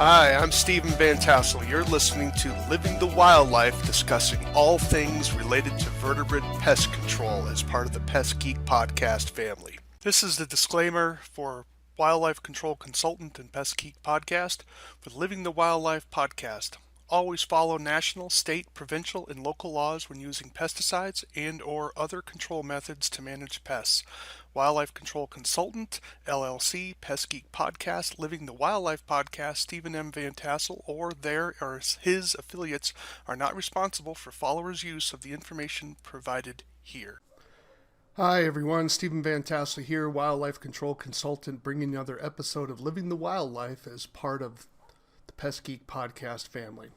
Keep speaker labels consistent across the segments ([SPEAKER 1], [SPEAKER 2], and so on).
[SPEAKER 1] Hi, I'm Stephen Van Tassel. You're listening to Living the Wildlife, discussing all things related to vertebrate pest control as part of the Pest Geek Podcast family. This is the disclaimer for Wildlife Control Consultant and Pest Geek Podcast for the Living the Wildlife Podcast. Always follow national, state, provincial, and local laws when using pesticides and or other control methods to manage pests. Wildlife Control Consultant, LLC, Pest Geek Podcast, Living the Wildlife Podcast, Stephen M. Van Tassel, or their or his affiliates are not responsible for followers' use of the information provided here. Hi everyone, Stephen Van Tassel here, Wildlife Control Consultant, bringing another episode of Living the Wildlife as part of the Pest Geek Podcast family.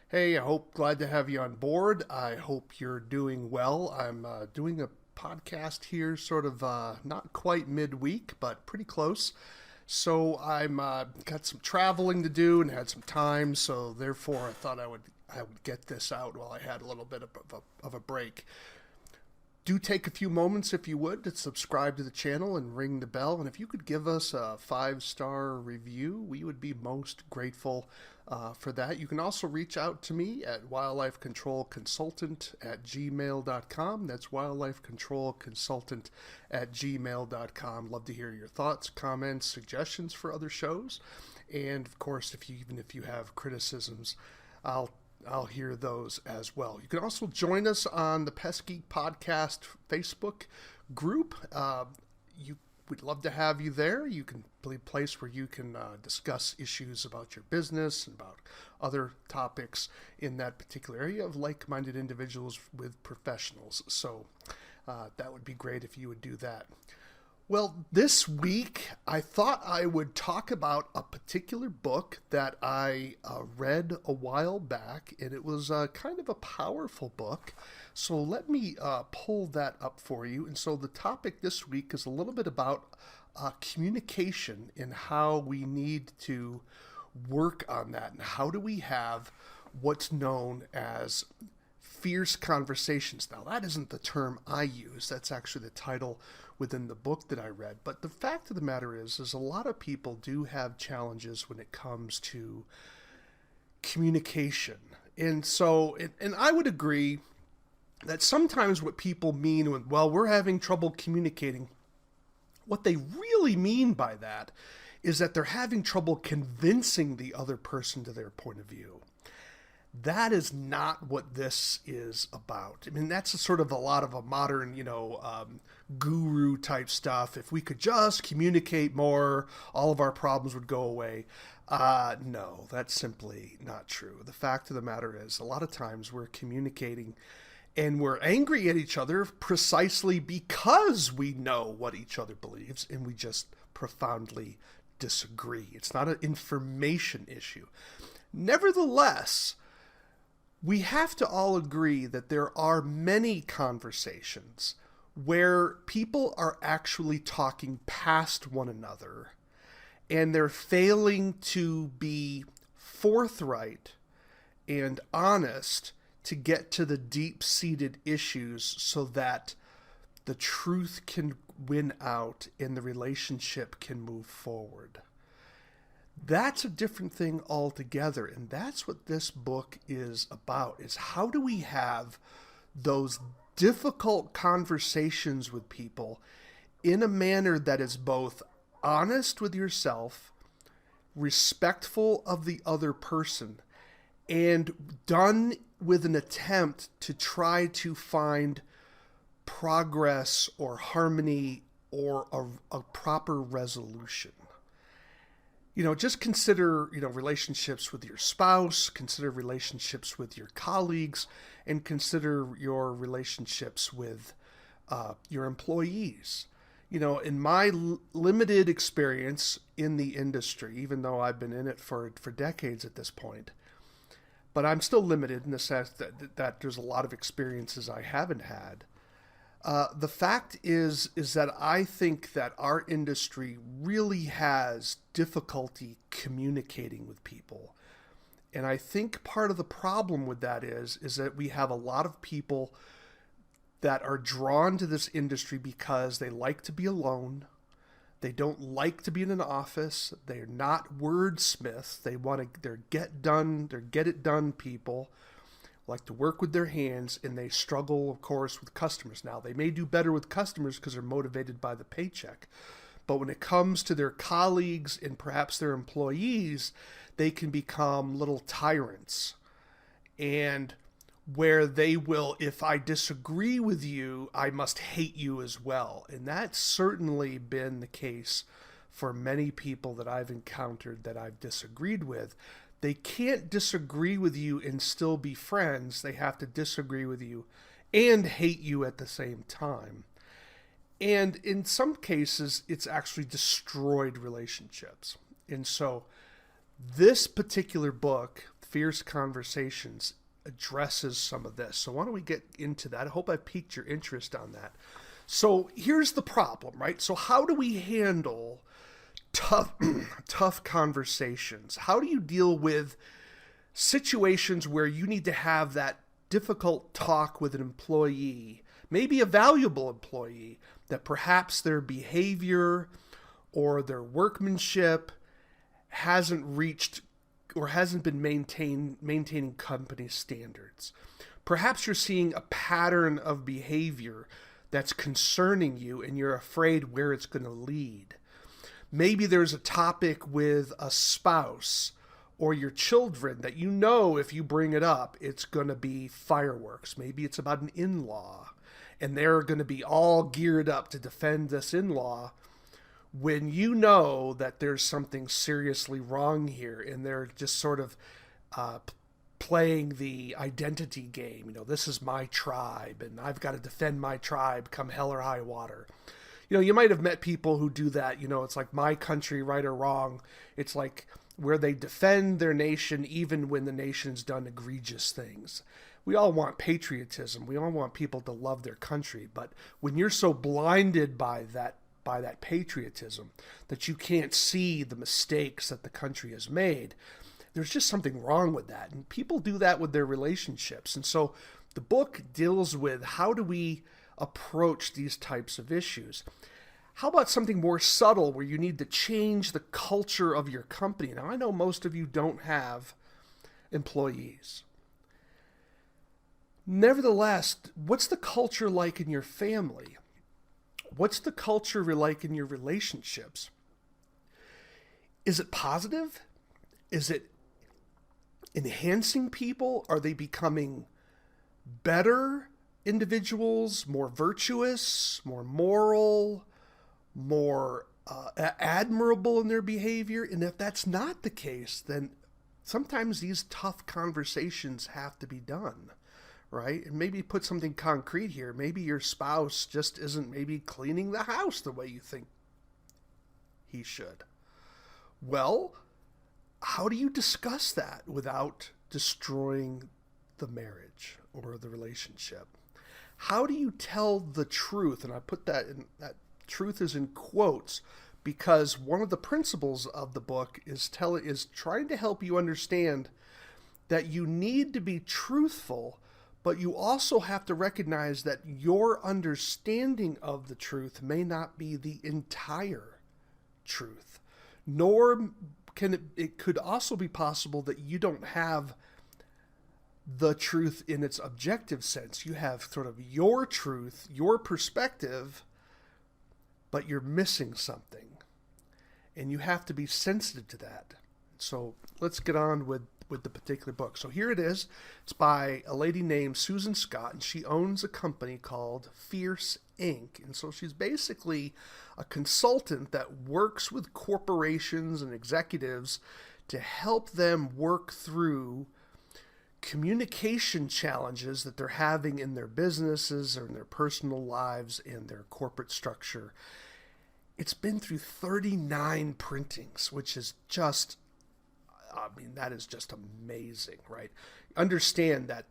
[SPEAKER 1] Hey, glad to have you on board. I hope you're doing well. I'm doing a podcast here, sort of not quite midweek, but pretty close. So I'm got some traveling to do and had some time, so therefore I thought I would get this out while I had a little bit of a break. Do take a few moments, if you would, to subscribe to the channel and ring the bell. And if you could give us a 5-star review, we would be most grateful for that. You can also reach out to me at wildlifecontrolconsultant@gmail.com. That's wildlifecontrolconsultant@gmail.com. Love to hear your thoughts, comments, suggestions for other shows. And of course, even if you have criticisms, I'll hear those as well. You can also join us on the Pest Geek Podcast Facebook group. We'd love to have you there. You can be a place where you can discuss issues about your business and about other topics in that particular area of like-minded individuals with professionals. So that would be great if you would do that. Well, this week, I thought I would talk about a particular book that I read a while back, and it was kind of a powerful book. So let me pull that up for you. And so the topic this week is a little bit about communication and how we need to work on that, and how do we have what's known as fierce conversations. Now, that isn't the term I use. That's actually the title within the book that I read. But the fact of the matter is a lot of people do have challenges when it comes to communication. And so, and I would agree that sometimes what people mean when, well, we're having trouble communicating, what they really mean by that is that they're having trouble convincing the other person to their point of view. That is not what this is about. I mean, that's a lot of a modern, guru type stuff. If we could just communicate more, all of our problems would go away. No, that's simply not true. The fact of the matter is, a lot of times we're communicating and we're angry at each other precisely because we know what each other believes and we just profoundly disagree. It's not an information issue. Nevertheless, we have to all agree that there are many conversations where people are actually talking past one another and they're failing to be forthright and honest to get to the deep-seated issues so that the truth can win out and the relationship can move forward. That's a different thing altogether, and that's what this book is about, is how do we have those difficult conversations with people in a manner that is both honest with yourself, respectful of the other person, and done with an attempt to try to find progress or harmony or a proper resolution. Just consider, relationships with your spouse, consider relationships with your colleagues, and consider your relationships with your employees. In my limited experience in the industry, even though I've been in it for decades at this point, but I'm still limited in the sense that there's a lot of experiences I haven't had. The fact is that I think that our industry really has difficulty communicating with people. And I think part of the problem with that is that we have a lot of people that are drawn to this industry because they like to be alone. They don't like to be in an office. They're not wordsmiths. They're get it done people, like to work with their hands, and they struggle, of course, with customers. Now, they may do better with customers because they're motivated by the paycheck. But when it comes to their colleagues and perhaps their employees, they can become little tyrants. And where they will, if I disagree with you, I must hate you as well. And that's certainly been the case for many people that I've encountered that I've disagreed with. They can't disagree with you and still be friends. They have to disagree with you and hate you at the same time. And in some cases, it's actually destroyed relationships. And so this particular book, Fierce Conversations, addresses some of this. So why don't we get into that? I hope I piqued your interest on that. So here's the problem, right? So how do we handle tough conversations? How do you deal with situations where you need to have that difficult talk with an employee, maybe a valuable employee, that perhaps their behavior or their workmanship hasn't reached or hasn't been maintaining company standards? Perhaps you're seeing a pattern of behavior that's concerning you and you're afraid where it's going to lead. Maybe there's a topic with a spouse or your children that you know if you bring it up, it's going to be fireworks. Maybe it's about an in-law, and they're going to be all geared up to defend this in-law when you know that there's something seriously wrong here, and they're just sort of playing the identity game. You know, this is my tribe, and I've got to defend my tribe come hell or high water. You know, you might have met people who do that. You know, it's like my country, right or wrong. It's like where they defend their nation even when the nation's done egregious things. We all want patriotism. We all want people to love their country. But when you're so blinded by that patriotism that you can't see the mistakes that the country has made, there's just something wrong with that. And people do that with their relationships. And so the book deals with how do we approach these types of issues. How about something more subtle where you need to change the culture of your company? Now, I know most of you don't have employees. Nevertheless, what's the culture like in your family? What's the culture like in your relationships? Is it positive? Is it enhancing people? Are they becoming better individuals, more virtuous, more moral, more admirable in their behavior? And if that's not the case, then sometimes these tough conversations have to be done, right? And maybe put something concrete here. Maybe your spouse just isn't maybe cleaning the house the way you think he should. Well, how do you discuss that without destroying the marriage or the relationship? How do you tell the truth? And I put that that truth is in quotes because one of the principles of the book is trying to help you understand that you need to be truthful, but you also have to recognize that your understanding of the truth may not be the entire truth, nor can it could also be possible that you don't have the truth in its objective sense. You have sort of your truth, your perspective, but you're missing something. And you have to be sensitive to that. So let's get on with the particular book. So here it is. It's by a lady named Susan Scott, and she owns a company called Fierce Inc. And so she's basically a consultant that works with corporations and executives to help them work through communication challenges that they're having in their businesses or in their personal lives and their corporate structure. It's been through 39 printings, which is just, that is just amazing, right? Understand that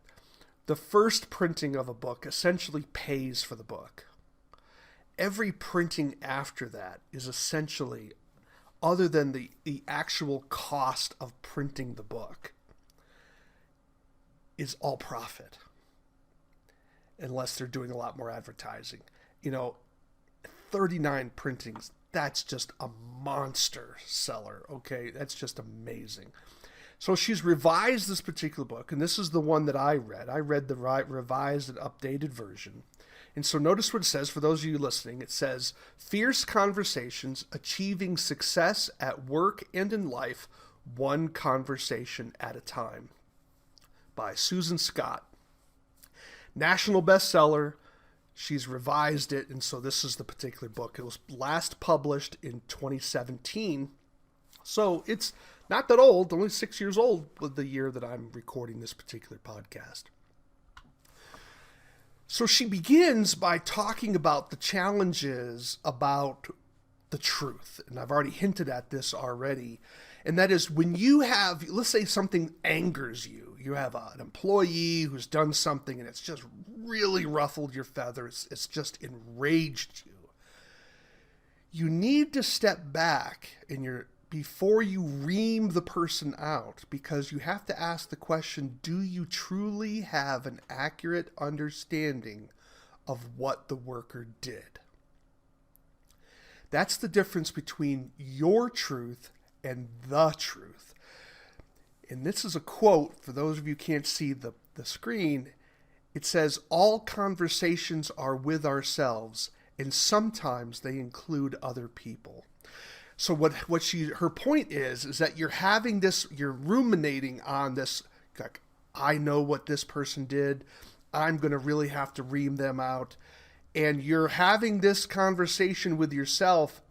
[SPEAKER 1] the first printing of a book essentially pays for the book. Every printing after that is essentially, other than the actual cost of printing the book, is all profit, unless they're doing a lot more advertising. 39 printings, that's just a monster seller. Okay, that's just amazing. So she's revised this particular book, and this is the one that I read. I read the revised and updated version. And so notice what it says, for those of you listening. It says, Fierce Conversations, Achieving Success at Work and in Life, One Conversation at a Time, by Susan Scott. National bestseller. She's revised it, and so this is the particular book. It was last published in 2017. So it's not that old, only 6 years old with the year that I'm recording this particular podcast. So she begins by talking about the challenges about the truth. And I've already hinted at this already. And that is when you have, let's say something angers you. You have an employee who's done something and it's just really ruffled your feathers. It's just enraged you. You need to step back before you ream the person out, because you have to ask the question, do you truly have an accurate understanding of what the worker did? That's the difference between your truth and the truth. And this is a quote, for those of you who can't see the screen. It says, all conversations are with ourselves, and sometimes they include other people. So her point is that you're having this, you're ruminating on this, like, I know what this person did, I'm going to really have to ream them out. And you're having this conversation with yourself,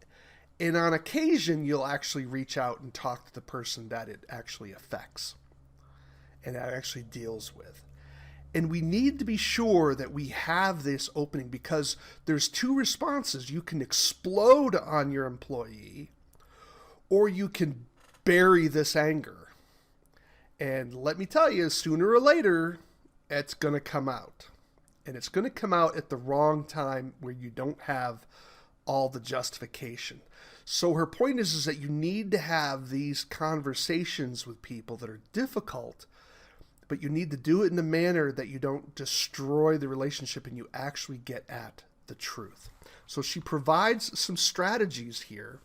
[SPEAKER 1] and on occasion you'll actually reach out and talk to the person that it actually affects and that actually deals with. And we need to be sure that we have this opening, because there's two responses. You can explode on your employee, or you can bury this anger. And let me tell you, sooner or later, it's going to come out. And it's going to come out at the wrong time where you don't have all the justification. So her point is that you need to have these conversations with people that are difficult, but you need to do it in a manner that you don't destroy the relationship and you actually get at the truth. So she provides some strategies here.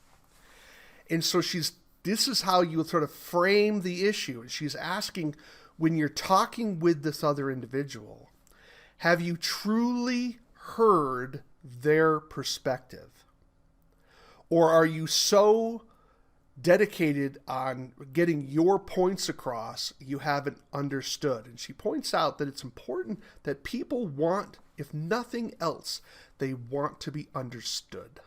[SPEAKER 1] And so this is how you sort of frame the issue. And she's asking, when you're talking with this other individual, have you truly heard their perspective? Or are you so dedicated on getting your points across, you haven't understood? And she points out that it's important that people want, if nothing else, they want to be understood.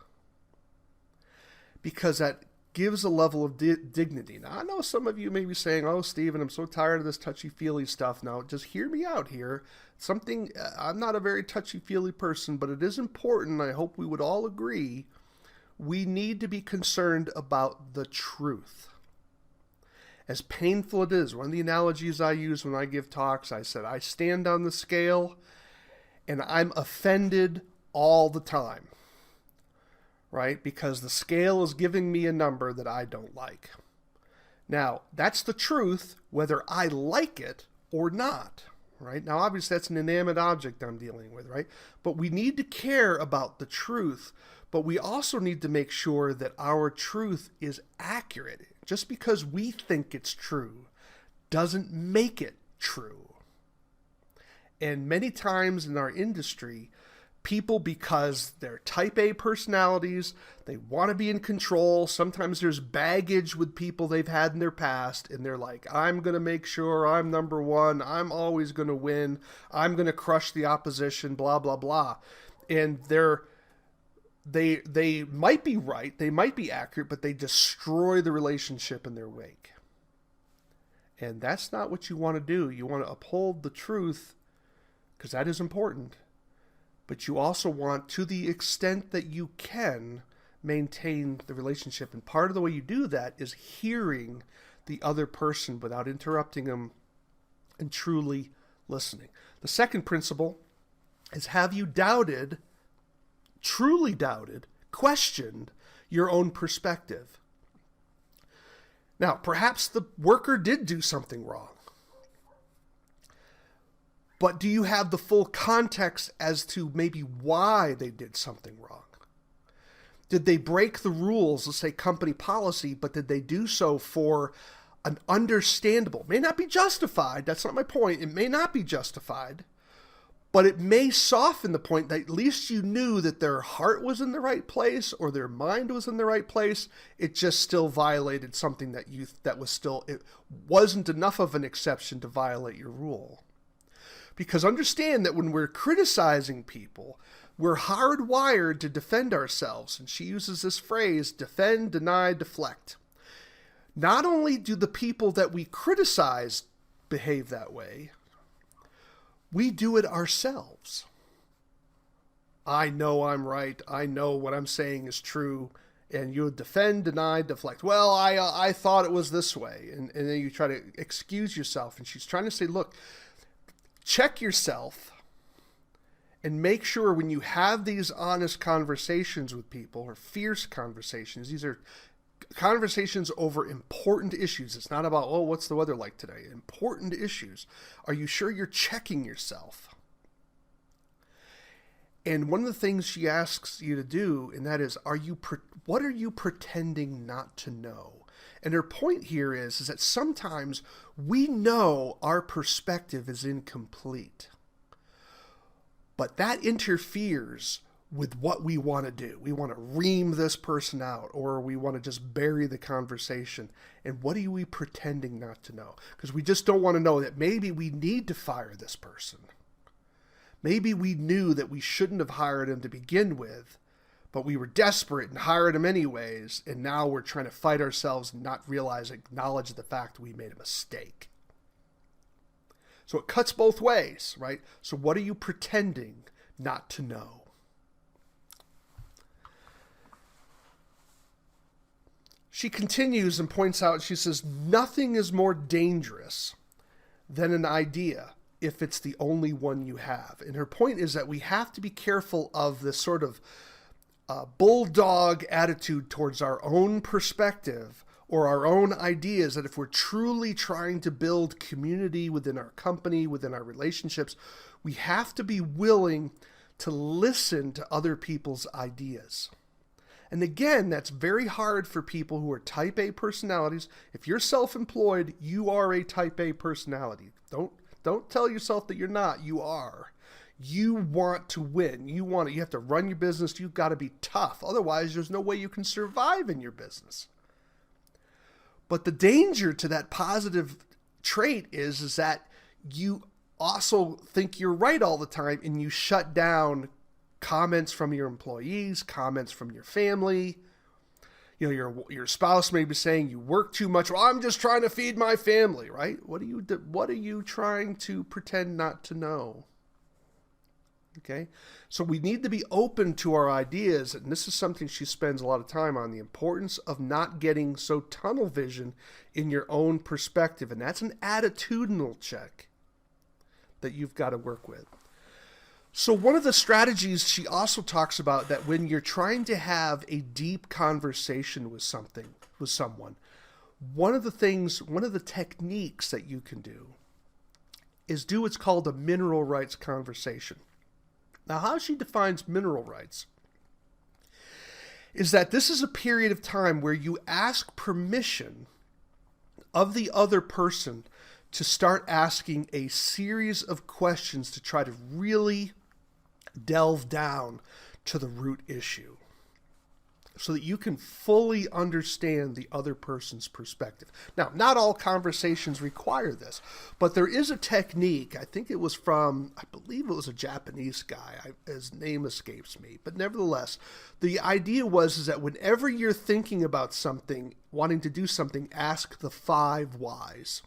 [SPEAKER 1] Because that gives a level of dignity. Now, I know some of you may be saying, oh, Stephen, I'm so tired of this touchy-feely stuff. Now, just hear me out here. I'm not a very touchy-feely person, but it is important, I hope we would all agree, we need to be concerned about the truth. As painful it is, one of the analogies I use when I give talks, I said, I stand on the scale and I'm offended all the time, right? Because the scale is giving me a number that I don't like. Now, that's the truth, whether I like it or not, right? Now, obviously, that's an inanimate object I'm dealing with, right? But we need to care about the truth, but we also need to make sure that our truth is accurate. Just because we think it's true doesn't make it true. And many times in our industry, people, because they're type A personalities, they want to be in control. Sometimes there's baggage with people they've had in their past, and they're like, I'm going to make sure I'm number one. I'm always going to win. I'm going to crush the opposition, blah, blah, blah. And they might be right, they might be accurate, but they destroy the relationship in their wake. And that's not what you want to do. You want to uphold the truth, because that is important. But you also want, to the extent that you can, maintain the relationship. And part of the way you do that is hearing the other person without interrupting them and truly listening. The second principle is, have you doubted, truly doubted, questioned your own perspective? Now, perhaps the worker did do something wrong. But do you have the full context as to maybe why they did something wrong? Did they break the rules, let's say company policy, but did they do so for an understandable, may not be justified, that's not my point, it may not be justified, but it may soften the point that at least you knew that their heart was in the right place or their mind was in the right place. It just still violated something that was still, it wasn't enough of an exception to violate your rule. Because understand that when we're criticizing people, we're hardwired to defend ourselves. And she uses this phrase, defend, deny, deflect. Not only do the people that we criticize behave that way, we do it ourselves. I know I'm right. I know what I'm saying is true. And you defend, deny, deflect. Well, I thought it was this way. And then you try to excuse yourself. And she's trying to say, look, check yourself and make sure when you have these honest conversations with people, or fierce conversations, these are conversations over important issues. It's not about, oh, what's the weather like today? Important issues. Are you sure you're checking yourself? And one of the things she asks you to do, and that is, what are you pretending not to know? And her point here is that sometimes we know our perspective is incomplete, but that interferes with what we want to do. We want to ream this person out, or we want to just bury the conversation. And what are we pretending not to know? Because we just don't want to know that maybe we need to fire this person. Maybe we knew that we shouldn't have hired him to begin with, but we were desperate and hired him anyways. And now we're trying to fight ourselves and not acknowledge the fact we made a mistake. So it cuts both ways, right? So what are you pretending not to know? She continues and points out, she says, nothing is more dangerous than an idea if it's the only one you have. And her point is that we have to be careful of this sort of bulldog attitude towards our own perspective or our own ideas, that if we're truly trying to build community within our company, within our relationships, we have to be willing to listen to other people's ideas. And again, that's very hard for people who are type A personalities. If you're self-employed, you are a type A personality. Don't tell yourself that you're not. You are. You want to win. You have to run your business. You've got to be tough. Otherwise, there's no way you can survive in your business. But the danger to that positive trait is that you also think you're right all the time, and you shut down comments from your employees, comments from your family. You know, your spouse may be saying you work too much. Well, I'm just trying to feed my family, right? What are you trying to pretend not to know? Okay, so we need to be open to our ideas, and this is something she spends a lot of time on, the importance of not getting so tunnel vision in your own perspective, and that's an attitudinal check that you've got to work with. So one of the strategies she also talks about, that when you're trying to have a deep conversation with someone, one of the techniques that you can do is do what's called a mineral rights conversation. Now, how she defines mineral rights is that this is a period of time where you ask permission of the other person to start asking a series of questions to try to really delve down to the root issue, so that you can fully understand the other person's perspective. Now, not all conversations require this, but there is a technique. I believe it was a Japanese guy. His name escapes me. But nevertheless, the idea was that whenever you're thinking about something, wanting to do something, ask the 5 whys.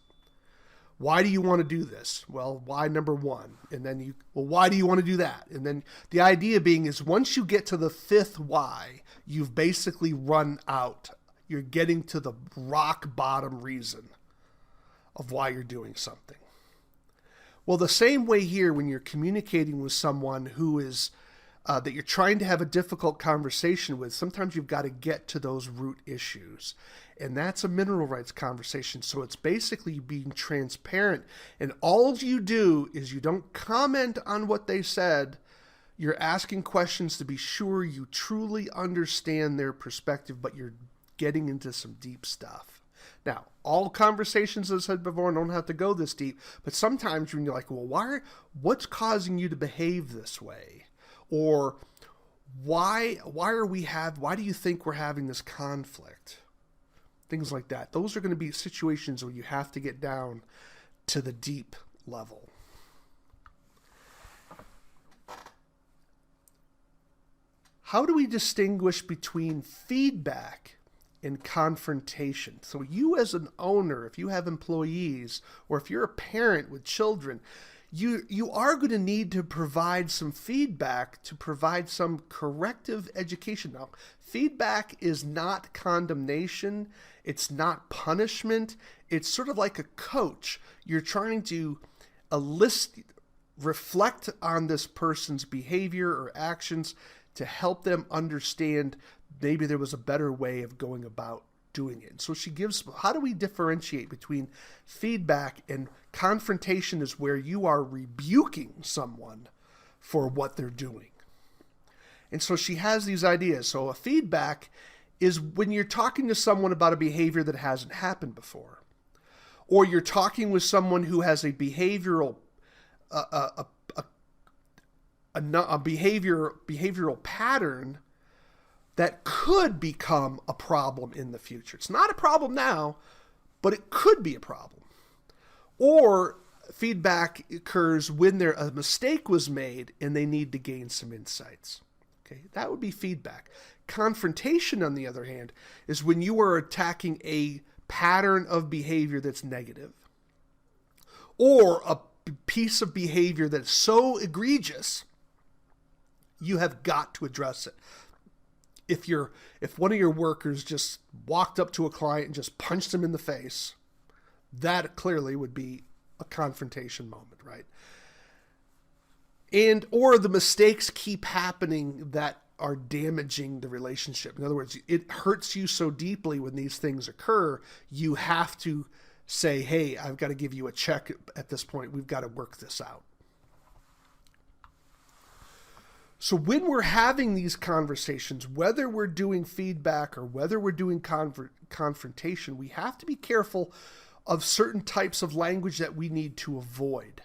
[SPEAKER 1] Why do you want to do this? Well, why number 1? And then why do you want to do that? And then the idea being is once you get to the 5th why, you've basically run out. You're getting to the rock bottom reason of why you're doing something. Well, the same way here, when you're communicating with someone who is that you're trying to have a difficult conversation with, sometimes you've got to get to those root issues. And that's a mineral rights conversation. So it's basically being transparent. And all you do is you don't comment on what they said. You're asking questions to be sure you truly understand their perspective, but you're getting into some deep stuff. Now, all conversations, as I said before, don't have to go this deep, but sometimes when you're like, well, what's causing you to behave this way? Or why do you think we're having this conflict? Things like that. Those are going to be situations where you have to get down to the deep level. How do we distinguish between feedback and confrontation? So you as an owner, if you have employees, or if you're a parent with children, you are going to need to provide some feedback to provide some corrective education. Now, feedback is not condemnation. It's not punishment. It's sort of like a coach. You're trying to reflect on this person's behavior or actions to help them understand maybe there was a better way of going about doing it. So she gives, how do we differentiate between feedback and confrontation? Is where you are rebuking someone for what they're doing. And so she has these ideas. So a feedback is when you're talking to someone about a behavior that hasn't happened before, or you're talking with someone who has a behavioral behavioral pattern that could become a problem in the future. It's not a problem now, but it could be a problem. Or feedback occurs when a mistake was made and they need to gain some insights. Okay, that would be feedback. Confrontation, on the other hand, is when you are attacking a pattern of behavior that's negative, or a piece of behavior that's so egregious, you have got to address it. If one of your workers just walked up to a client and just punched him in the face, that clearly would be a confrontation moment, right? Or the mistakes keep happening that are damaging the relationship. In other words, it hurts you so deeply when these things occur, you have to say, hey, I've got to give you a check at this point. We've got to work this out. So when we're having these conversations, whether we're doing feedback or whether we're doing confrontation, we have to be careful of certain types of language that we need to avoid.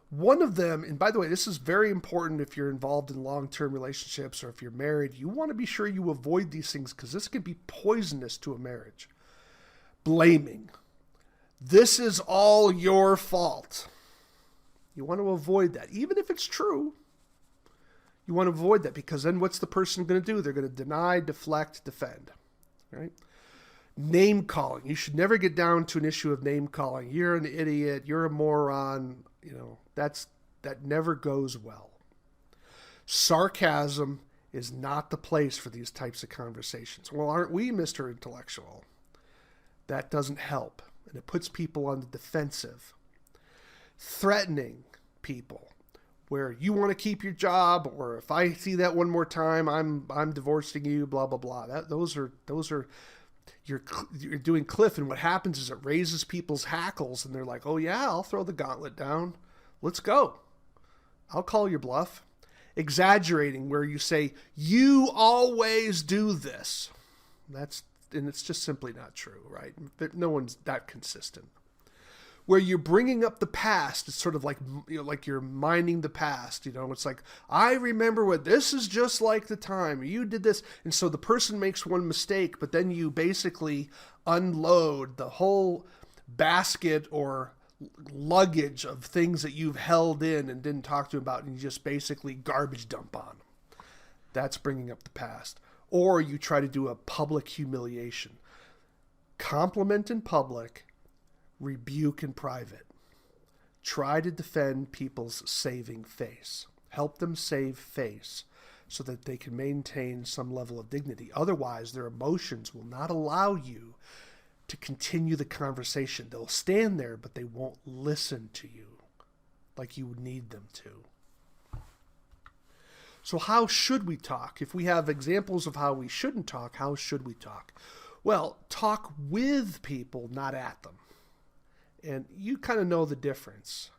[SPEAKER 1] One of them, and by the way, this is very important if you're involved in long-term relationships or if you're married, you want to be sure you avoid these things because this can be poisonous to a marriage. Blaming. This is all your fault. You want to avoid that, even if it's true. You want to avoid that because then what's the person going to do? They're going to deny, deflect, defend, right? Name calling. You should never get down to an issue of name calling. You're an idiot. You're a moron. That never goes well. Sarcasm is not the place for these types of conversations. Well, aren't we, Mr. Intellectual? That doesn't help, and it puts people on the defensive. Threatening people, where you want to keep your job, or if I see that one more time, I'm divorcing you, blah blah blah. Those are you're doing cliff, and what happens is it raises people's hackles, and they're like, oh yeah, I'll throw the gauntlet down. Let's go. I'll call your bluff. Exaggerating, where you say, you always do this. And it's just simply not true, right? No one's that consistent. Where you're bringing up the past, it's sort of like, like you're mining the past. It's like, I remember what this is just like the time you did this. And so the person makes one mistake, but then you basically unload the whole basket or luggage of things that you've held in and didn't talk to about, and you just basically garbage dump on them. That's bringing up the past. Or you try to do a public humiliation. Compliment in public, rebuke in private. Try to defend people's saving face. Help them save face so that they can maintain some level of dignity. Otherwise, their emotions will not allow you to continue the conversation. They'll stand there, but they won't listen to you like you would need them to. So how should we talk? If we have examples of how we shouldn't talk, how should we talk? Well, talk with people, not at them. And you kind of know the difference.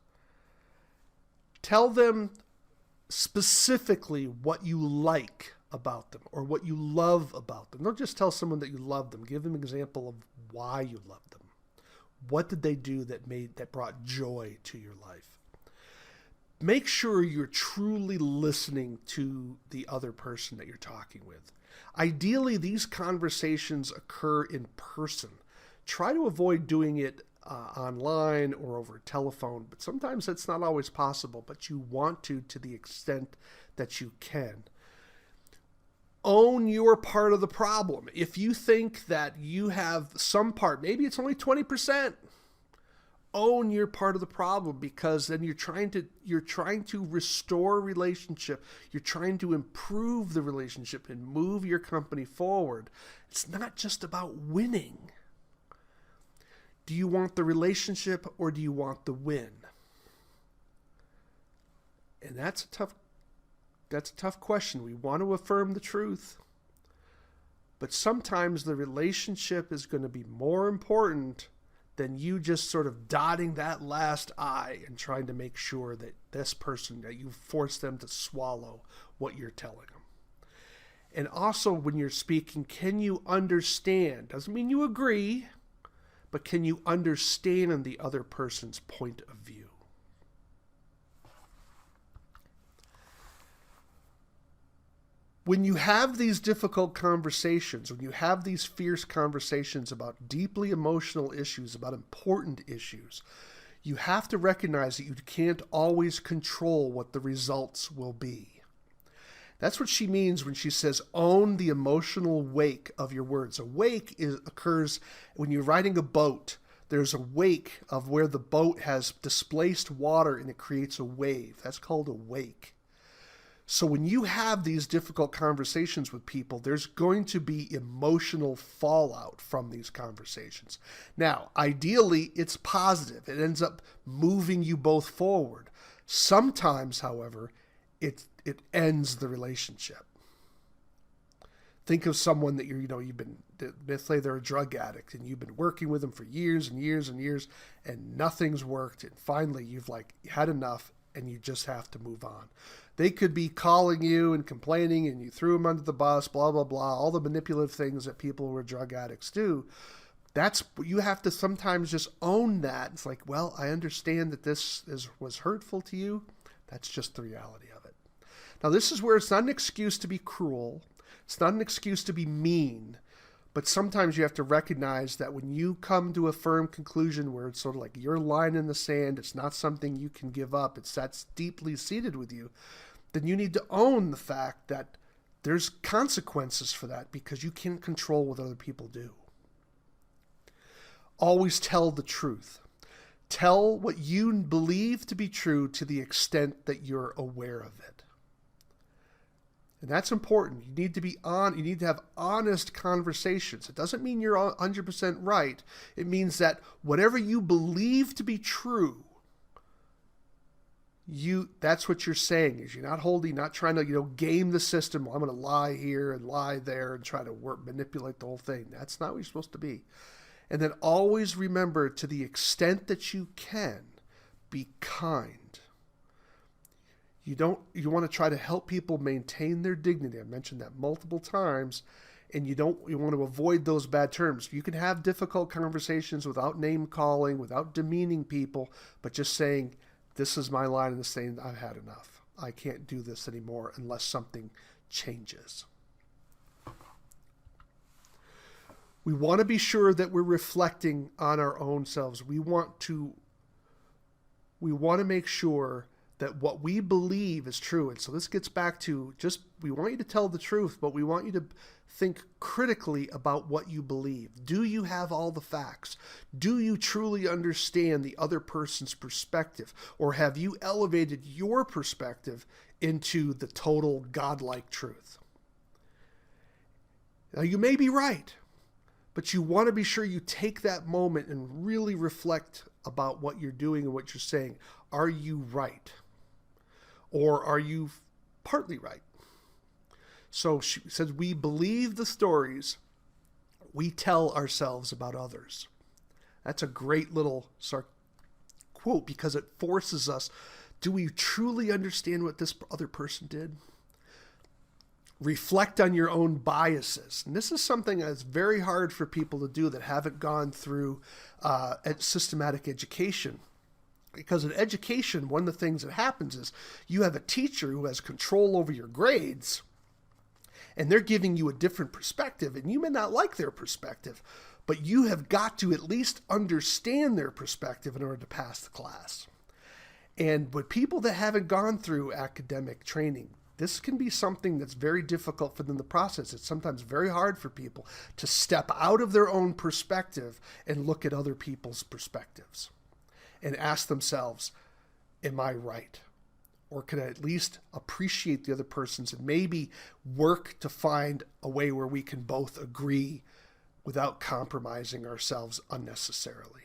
[SPEAKER 1] Tell them specifically what you like about them or what you love about them. Don't just tell someone that you love them. Give them an example of why you love them. What did they do that brought joy to your life? Make sure you're truly listening to the other person that you're talking with. Ideally, these conversations occur in person. Try to avoid doing it online or over telephone, but sometimes that's not always possible, but you want to the extent that you can. Own your part of the problem. If you think that you have some part, maybe it's only 20%, own your part of the problem, because then you're trying to restore relationship. You're trying to improve the relationship and move your company forward. It's not just about winning. Do you want the relationship or do you want the win? And that's a tough question. We want to affirm the truth, but sometimes the relationship is going to be more important than you just sort of dotting that last I and trying to make sure that this person, that you force them to swallow what you're telling them. And also when you're speaking, can you understand? Doesn't mean you agree, but can you understand the other person's point of view? When you have these difficult conversations, when you have these fierce conversations about deeply emotional issues, about important issues, you have to recognize that you can't always control what the results will be. That's what she means when she says, own the emotional wake of your words. A wake occurs when you're riding a boat. There's a wake of where the boat has displaced water and it creates a wave. That's called a wake. So when you have these difficult conversations with people, there's going to be emotional fallout from these conversations. Now, ideally, it's positive. It ends up moving you both forward. Sometimes, however, it ends the relationship. Think of someone that let's say they're a drug addict and you've been working with them for years and years and years and nothing's worked. And finally, you've had enough and you just have to move on. They could be calling you and complaining and you threw them under the bus, blah, blah, blah, all the manipulative things that people who are drug addicts do. You have to sometimes just own that. It's like, well, I understand that this was hurtful to you. That's just the reality of it. Now, this is where it's not an excuse to be cruel. It's not an excuse to be mean. But sometimes you have to recognize that when you come to a firm conclusion where it's sort of like your line in the sand, it's not something you can give up, that's deeply seated with you, then you need to own the fact that there's consequences for that because you can't control what other people do. Always tell the truth. Tell what you believe to be true to the extent that you're aware of it. And that's important. You need to have honest conversations. It doesn't mean you're 100% right. It means that whatever you believe to be true, that's what you're saying. Is you're not trying to game the system. Well, I'm going to lie here and lie there and try to manipulate the whole thing. That's not what you're supposed to be. And then always remember, to the extent that you can, be kind. You want to try to help people maintain their dignity. I mentioned that multiple times, and you want to avoid those bad terms. You can have difficult conversations without name calling, without demeaning people, but just saying, this is my line in the sand, I've had enough. I can't do this anymore unless something changes. We want to be sure that we're reflecting on our own selves. We want to make sure that what we believe is true. And so this gets back to we want you to tell the truth, but we want you to think critically about what you believe. Do you have all the facts? Do you truly understand the other person's perspective? Or have you elevated your perspective into the total godlike truth? Now, you may be right, but you want to be sure you take that moment and really reflect about what you're doing and what you're saying. Are you right? Or are you partly right? So she says, we believe the stories we tell ourselves about others. That's a great little quote because it forces us Do we truly understand what this other person did? Reflect on your own biases. And this is something that's very hard for people to do that haven't gone through systematic education. Because in education, one of the things that happens is you have a teacher who has control over your grades, and they're giving you a different perspective, and you may not like their perspective, but you have got to at least understand their perspective in order to pass the class. And with people that haven't gone through academic training, this can be something that's very difficult for them to process. It's sometimes very hard for people to step out of their own perspective and look at other people's perspectives and ask themselves, am I right? Or can I at least appreciate the other person's and maybe work to find a way where we can both agree without compromising ourselves unnecessarily?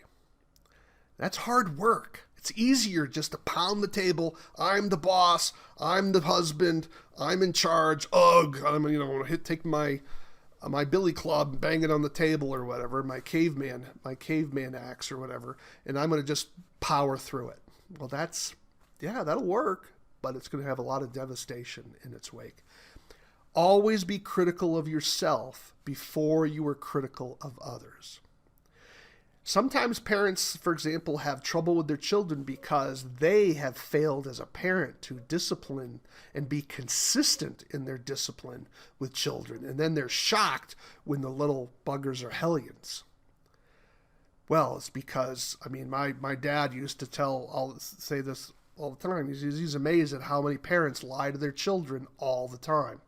[SPEAKER 1] That's hard work. It's easier just to pound the table. I'm the boss. I'm the husband. I'm in charge. Ugh. I'm take my billy club and bang it on the table or whatever, my caveman axe or whatever, and I'm going to just power through it. Well, that'll work, but it's going to have a lot of devastation in its wake. Always be critical of yourself before you are critical of others. Sometimes parents, for example, have trouble with their children because they have failed as a parent to discipline and be consistent in their discipline with children. And then they're shocked when the little buggers are hellions. Well, it's because, my dad used to say this all the time. He's amazed at how many parents lie to their children all the time.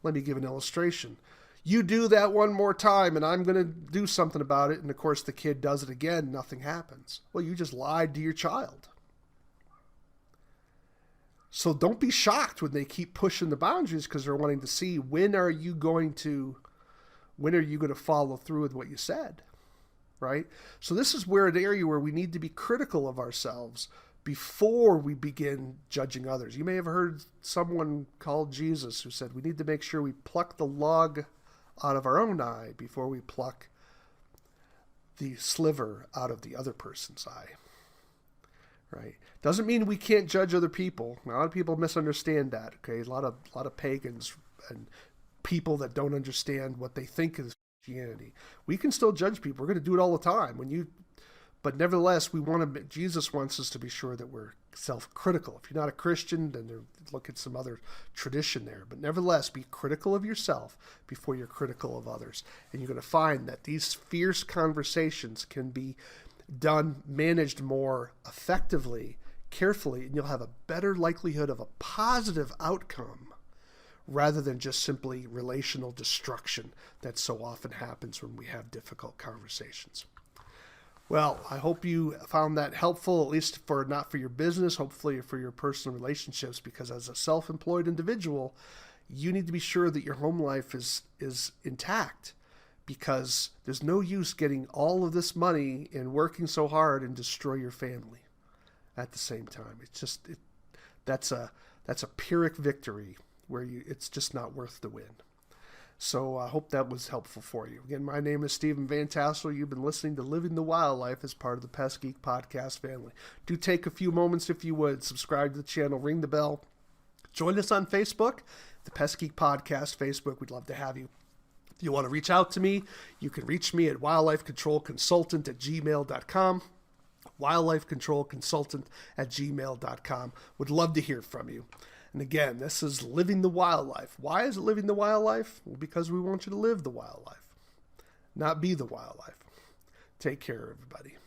[SPEAKER 1] Let me give an illustration. You do that one more time and I'm going to do something about it. And of course the kid does it again. Nothing happens. Well, you just lied to your child. So don't be shocked when they keep pushing the boundaries because they're wanting to see when are you going to follow through with what you said, right? So this is an area where we need to be critical of ourselves before we begin judging others. You may have heard someone called Jesus who said we need to make sure we pluck the log out of our own eye before we pluck the sliver out of the other person's eye, right? Doesn't mean we can't judge other people. A lot of people misunderstand that, okay? A lot of pagans and people that don't understand what they think is Christianity. We can still judge people. We're going to do it all the time. But nevertheless, Jesus wants us to be sure that we're self-critical. If you're not a Christian, then look at some other tradition there. But nevertheless, be critical of yourself before you're critical of others. And you're going to find that these fierce conversations can be managed more effectively, carefully, and you'll have a better likelihood of a positive outcome rather than just simply relational destruction that so often happens when we have difficult conversations. Well, I hope you found that helpful, at least not for your business, hopefully for your personal relationships, because as a self-employed individual, you need to be sure that your home life is intact, because there's no use getting all of this money and working so hard and destroy your family at the same time. That's a Pyrrhic victory where it's just not worth the win. So I hope that was helpful for you. Again, my name is Stephen Van Tassel. You've been listening to Living the Wildlife as part of the Pest Geek Podcast family. Do take a few moments, if you would, subscribe to the channel, ring the bell. Join us on Facebook, the Pest Geek Podcast Facebook. We'd love to have you. If you want to reach out to me, you can reach me at wildlifecontrolconsultant@gmail.com. wildlifecontrolconsultant@gmail.com. Would love to hear from you. And again, this is Living the Wildlife. Why is it Living the Wildlife? Well, because we want you to live the wildlife, not be the wildlife. Take care, everybody.